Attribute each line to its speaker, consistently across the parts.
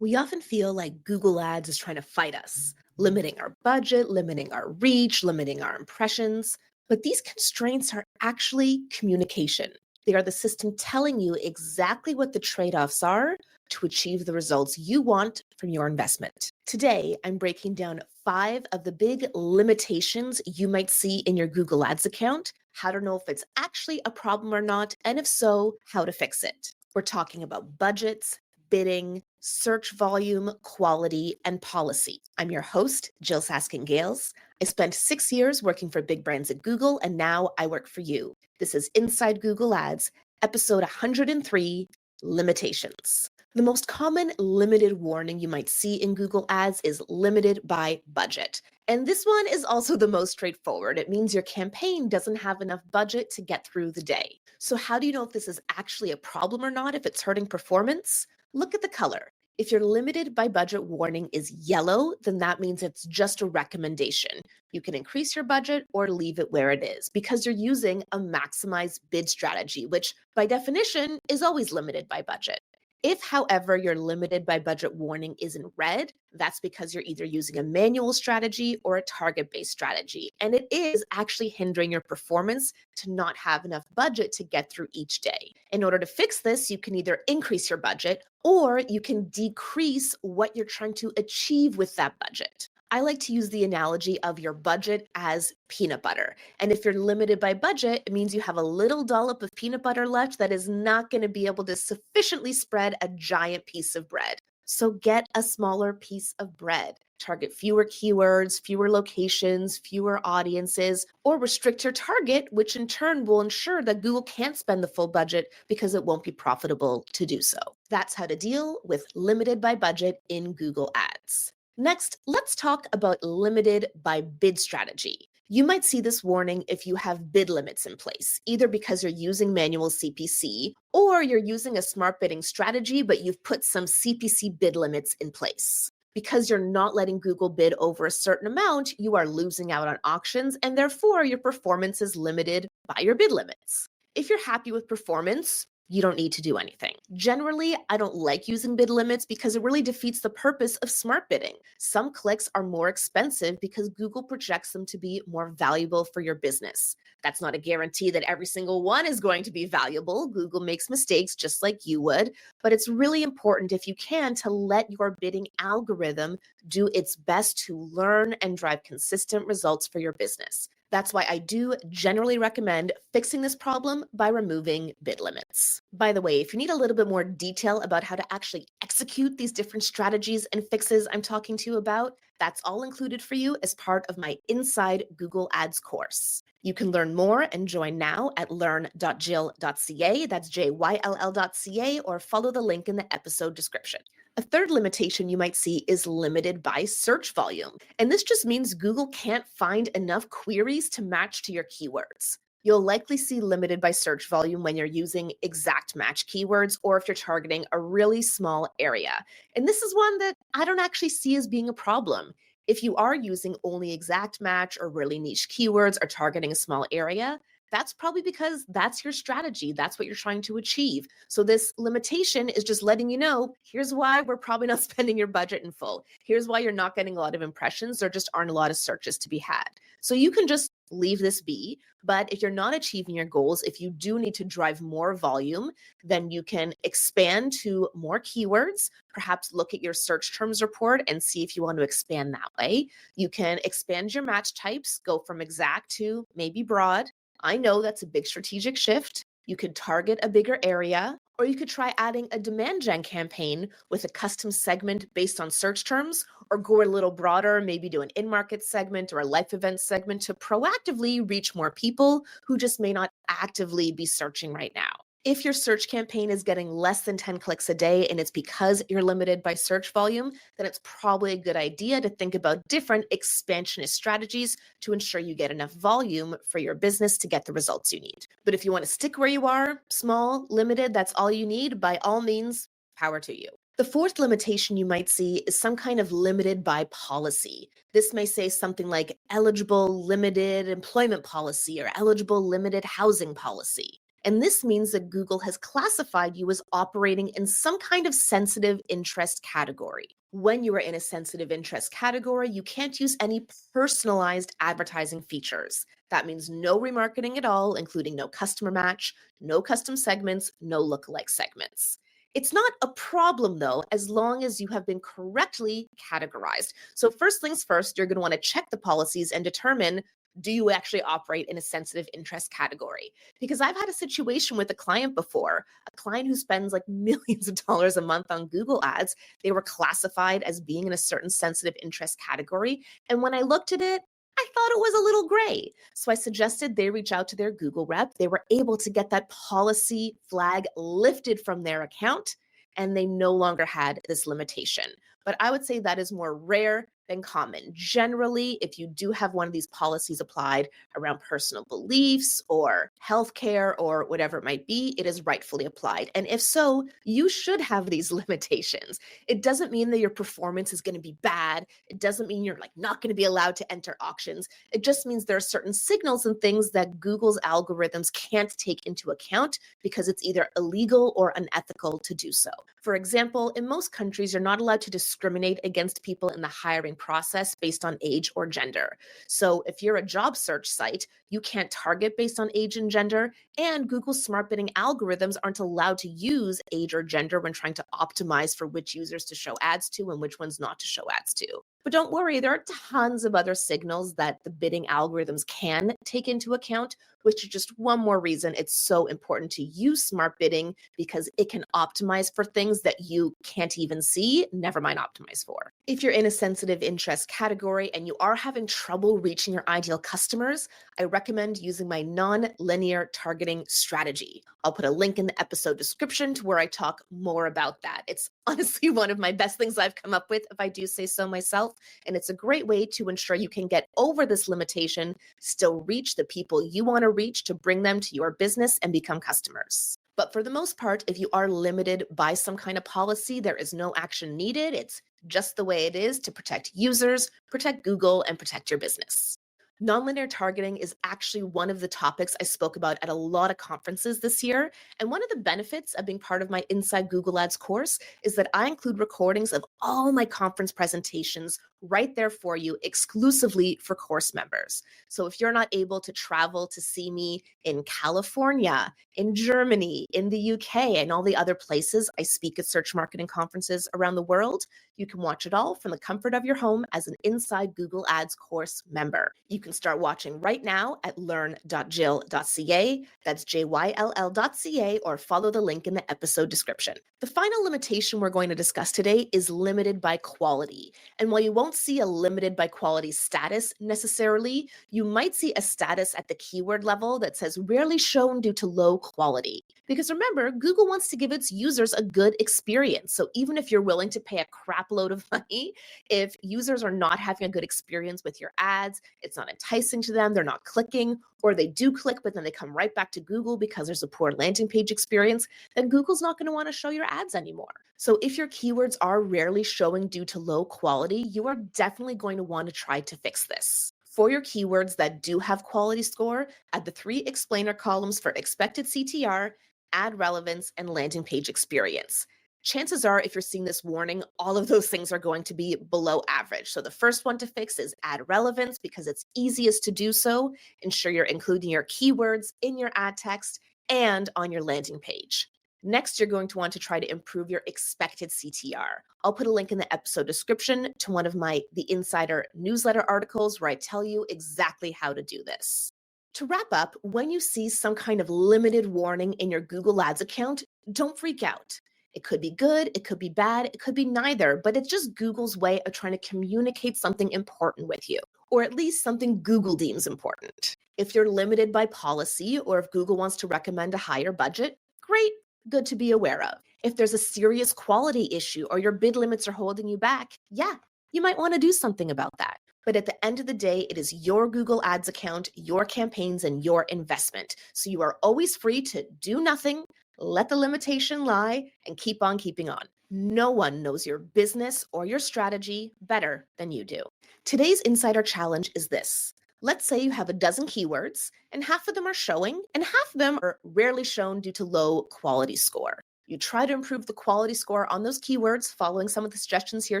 Speaker 1: We often feel like Google Ads is trying to fight us, limiting our budget, limiting our reach, limiting our impressions. But these constraints are actually communication. They are the system telling you exactly what the trade offs are to achieve the results you want from your investment. Today, I'm breaking down 5 of the big limitations you might see in your Google Ads account, how to know if it's actually a problem or not, and if so, how to fix it. We're talking about budgets, bidding, search volume, quality, and policy. I'm your host, Jyll Saskin Gales. I spent 6 years working for big brands at Google, and now I work for you. This is Inside Google Ads, episode 103, Limitations. The most common limited warning you might see in Google Ads is limited by budget. And this one is also the most straightforward. It means your campaign doesn't have enough budget to get through the day. So, how do you know if this is actually a problem or not, if it's hurting performance? Look at the color. If your limited by budget warning is yellow, then that means it's just a recommendation. You can increase your budget or leave it where it is because you're using a maximized bid strategy, which by definition is always limited by budget. If, however, your limited by budget warning is in red, that's because you're either using a manual strategy or a target based strategy. And it is actually hindering your performance to not have enough budget to get through each day. In order to fix this, you can either increase your budget or you can decrease what you're trying to achieve with that budget. I like to use the analogy of your budget as peanut butter. And if you're limited by budget, it means you have a little dollop of peanut butter left that is not going to be able to sufficiently spread a giant piece of bread. So get a smaller piece of bread. Target fewer keywords, fewer locations, fewer audiences, or restrict your target, which in turn will ensure that Google can't spend the full budget because it won't be profitable to do so. That's how to deal with limited by budget in Google Ads. Next, let's talk about limited by bid strategy. You might see this warning if you have bid limits in place, either because you're using manual CPC or you're using a smart bidding strategy, but you've put some CPC bid limits in place. Because you're not letting Google bid over a certain amount, you are losing out on auctions, and therefore your performance is limited by your bid limits. If you're happy with performance, you don't need to do anything. Generally, I don't like using bid limits because it really defeats the purpose of smart bidding. Some clicks are more expensive because Google projects them to be more valuable for your business. That's not a guarantee that every single one is going to be valuable. Google makes mistakes just like you would, but it's really important if you can to let your bidding algorithm do its best to learn and drive consistent results for your business. That's why I do generally recommend fixing this problem by removing bid limits. By the way, if you need a little bit more detail about how to actually execute these different strategies and fixes I'm talking to you about, that's all included for you as part of my Inside Google Ads course. You can learn more and join now at learn.jyll.ca, that's JYLL.ca, or follow the link in the episode description. A third limitation you might see is limited by search volume. And this just means Google can't find enough queries to match to your keywords. You'll likely see limited by search volume when you're using exact match keywords or if you're targeting a really small area. And this is one that I don't actually see as being a problem. If you are using only exact match or really niche keywords or targeting a small area, that's probably because that's your strategy. That's what you're trying to achieve. So this limitation is just letting you know, here's why we're probably not spending your budget in full. Here's why you're not getting a lot of impressions. There just aren't a lot of searches to be had. So you can just leave this be. But if you're not achieving your goals, if you do need to drive more volume, then you can expand to more keywords, perhaps look at your search terms report and see if you want to expand that way. You can expand your match types, go from exact to maybe broad. I know that's a big strategic shift. You could target a bigger area, or you could try adding a demand gen campaign with a custom segment based on search terms, or go a little broader, maybe do an in-market segment or a life event segment to proactively reach more people who just may not actively be searching right now. If your search campaign is getting less than 10 clicks a day and it's because you're limited by search volume, then it's probably a good idea to think about different expansionist strategies to ensure you get enough volume for your business to get the results you need. But if you want to stick where you are, small, limited, that's all you need, by all means, power to you. The fourth limitation you might see is some kind of limited by policy. This may say something like eligible limited employment policy or eligible limited housing policy. And this means that Google has classified you as operating in some kind of sensitive interest category. When you are in a sensitive interest category, you can't use any personalized advertising features. That means no remarketing at all, including no customer match, no custom segments, no lookalike segments. It's not a problem though, as long as you have been correctly categorized. So, first things first, you're going to want to check the policies and determine, do you actually operate in a sensitive interest category? Because I've had a situation with a client before, a client who spends like millions of dollars a month on Google ads. They were classified as being in a certain sensitive interest category. And when I looked at it, I thought it was a little gray. So I suggested they reach out to their Google rep. They were able to get that policy flag lifted from their account, and they no longer had this limitation. But I would say that is more rare than common. Generally, if you do have one of these policies applied around personal beliefs or healthcare or whatever it might be, it is rightfully applied. And if so, you should have these limitations. It doesn't mean that your performance is going to be bad. It doesn't mean you're like not going to be allowed to enter auctions. It just means there are certain signals and things that Google's algorithms can't take into account because it's either illegal or unethical to do so. For example, in most countries, you're not allowed to discriminate against people in the hiring process based on age or gender. So if you're a job search site, you can't target based on age and gender, and Google's smart bidding algorithms aren't allowed to use age or gender when trying to optimize for which users to show ads to and which ones not to show ads to. But don't worry, there are tons of other signals that the bidding algorithms can take into account, which is just one more reason it's so important to use smart bidding, because it can optimize for things that you can't even see, never mind optimize for. If you're in a sensitive interest category and you are having trouble reaching your ideal customers, I recommend using my non-linear targeting strategy. I'll put a link in the episode description to where I talk more about that. It's honestly one of my best things I've come up with, if I do say so myself. And it's a great way to ensure you can get over this limitation, still reach the people you want to reach to bring them to your business and become customers. But for the most part, if you are limited by some kind of policy, there is no action needed. It's just the way it is to protect users, protect Google, and protect your business. Nonlinear targeting is actually one of the topics I spoke about at a lot of conferences this year. And one of the benefits of being part of my Inside Google Ads course is that I include recordings of all my conference presentations right there for you exclusively for course members. So if you're not able to travel to see me in California, in Germany, in the UK, and all the other places I speak at search marketing conferences around the world, you can watch it all from the comfort of your home as an Inside Google Ads course member. You can start watching right now at learn.jyll.ca. That's JYLL.ca, or follow the link in the episode description. The final limitation we're going to discuss today is limited by quality. And while you won't see a limited by quality status necessarily, you might see a status at the keyword level that says rarely shown due to low quality. Because remember, Google wants to give its users a good experience. So even if you're willing to pay a crap load of money, if users are not having a good experience with your ads, it's not enticing to them, they're not clicking, or they do click, but then they come right back to Google because there's a poor landing page experience, then Google's not going to want to show your ads anymore. So if your keywords are rarely showing due to low quality, you are definitely going to want to try to fix this. For your keywords that do have quality score, add the 3 explainer columns for expected CTR, ad relevance, and landing page experience. Chances are, if you're seeing this warning, all of those things are going to be below average. So the first one to fix is ad relevance, because it's easiest to do so. Ensure you're including your keywords in your ad text and on your landing page. Next, you're going to want to try to improve your expected CTR. I'll put a link in the episode description to one of The Insider newsletter articles where I tell you exactly how to do this. To wrap up, when you see some kind of limited warning in your Google Ads account, don't freak out. It could be good, it could be bad, it could be neither, but it's just Google's way of trying to communicate something important with you, or at least something Google deems important. If you're limited by policy, or if Google wants to recommend a higher budget, great, good to be aware of. If there's a serious quality issue or your bid limits are holding you back, yeah, you might want to do something about that. But at the end of the day, it is your Google Ads account, your campaigns, and your investment. So you are always free to do nothing, let the limitation lie, and keep on keeping on. No one knows your business or your strategy better than you do. Today's Insider Challenge is this. Let's say you have a dozen keywords, and half of them are showing, and half of them are rarely shown due to low quality score. You try to improve the quality score on those keywords following some of the suggestions here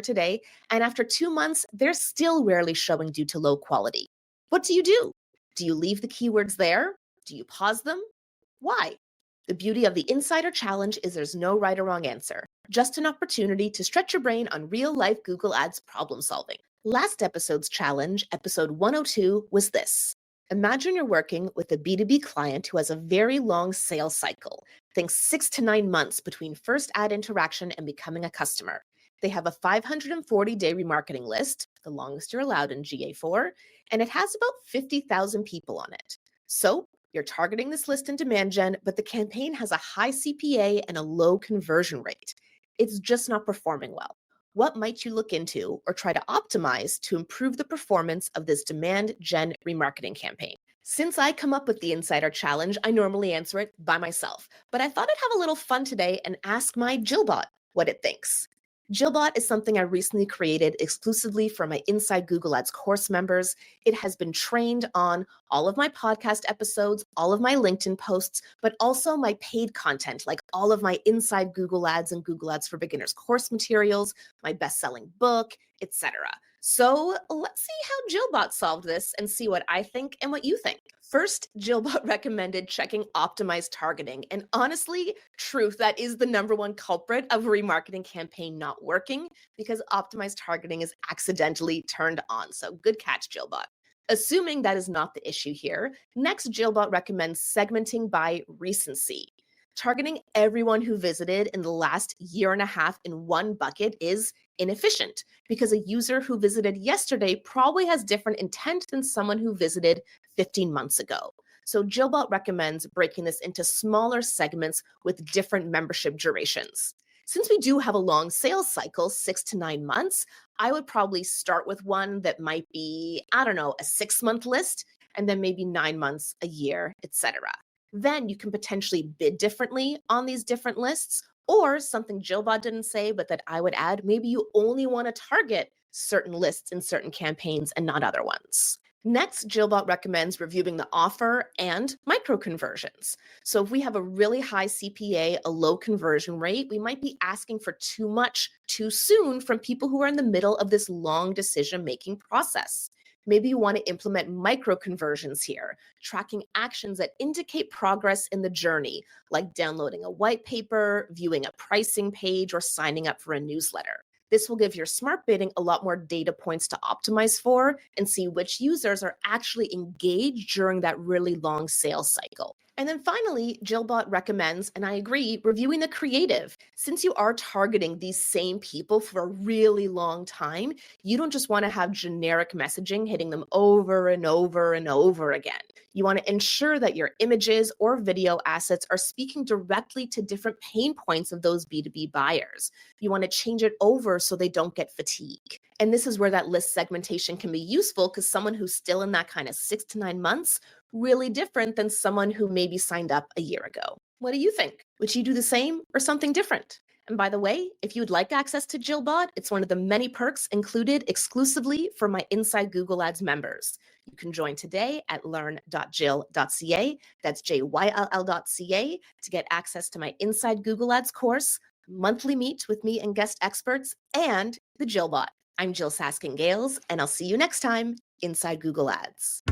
Speaker 1: today, and after 2 months, they're still rarely showing due to low quality. What do? Do you leave the keywords there? Do you pause them? Why? The beauty of the Insider Challenge is there's no right or wrong answer, just an opportunity to stretch your brain on real life Google Ads problem solving. Last episode's challenge, episode 102, was this. Imagine you're working with a B2B client who has a very long sales cycle. Think 6 to 9 months between first ad interaction and becoming a customer. They have a 540-day remarketing list, the longest you're allowed in GA4, and it has about 50,000 people on it. So you're targeting this list in demand gen, but the campaign has a high CPA and a low conversion rate. It's just not performing well. What might you look into or try to optimize to improve the performance of this demand gen remarketing campaign? Since I come up with the Insider Challenge, I normally answer it by myself, but I thought I'd have a little fun today and ask my Jillbot what it thinks. Jillbot is something I recently created exclusively for my Inside Google Ads course members. It has been trained on all of my podcast episodes, all of my LinkedIn posts, but also my paid content, like all of my Inside Google Ads and Google Ads for Beginners course materials, my best-selling book, etc. So let's see how Jillbot solved this and see what I think and what you think. First, Jillbot recommended checking optimized targeting. And honestly, truth, that is the number one culprit of a remarketing campaign not working because optimized targeting is accidentally turned on. So good catch, Jillbot. Assuming that is not the issue here, next Jillbot recommends segmenting by recency. Targeting everyone who visited in the last year and a half in one bucket is inefficient because a user who visited yesterday probably has different intent than someone who visited 15 months ago. So Jillbot recommends breaking this into smaller segments with different membership durations. Since we do have a long sales cycle, 6 to 9 months, I would probably start with one that might be, I don't know, a 6-month list, and then maybe 9 months, a year, etc. Then you can potentially bid differently on these different lists, or something Jillbot didn't say, but that I would add, maybe you only want to target certain lists in certain campaigns and not other ones. Next, Jillbot recommends reviewing the offer and micro conversions. So if we have a really high CPA, a low conversion rate, we might be asking for too much too soon from people who are in the middle of this long decision-making process. Maybe you want to implement micro conversions here, tracking actions that indicate progress in the journey, like downloading a white paper, viewing a pricing page, or signing up for a newsletter. This will give your smart bidding a lot more data points to optimize for and see which users are actually engaged during that really long sales cycle. And then finally, Jillbot recommends, and I agree, reviewing the creative. Since you are targeting these same people for a really long time, you don't just want to have generic messaging hitting them over and over and over again. You want to ensure that your images or video assets are speaking directly to different pain points of those B2B buyers. You want to change it over so they don't get fatigue. And this is where that list segmentation can be useful because someone who's still in that kind of 6 to 9 months, really different than someone who maybe signed up a year ago. What do you think? Would you do the same or something different? And by the way, if you would like access to Jillbot, it's one of the many perks included exclusively for my Inside Google Ads members. You can join today at learn.jyll.ca, that's JYLL.ca, to get access to my Inside Google Ads course, monthly meet with me and guest experts, and the Jillbot. I'm Jyll Saskin Gales, and I'll see you next time inside Google Ads.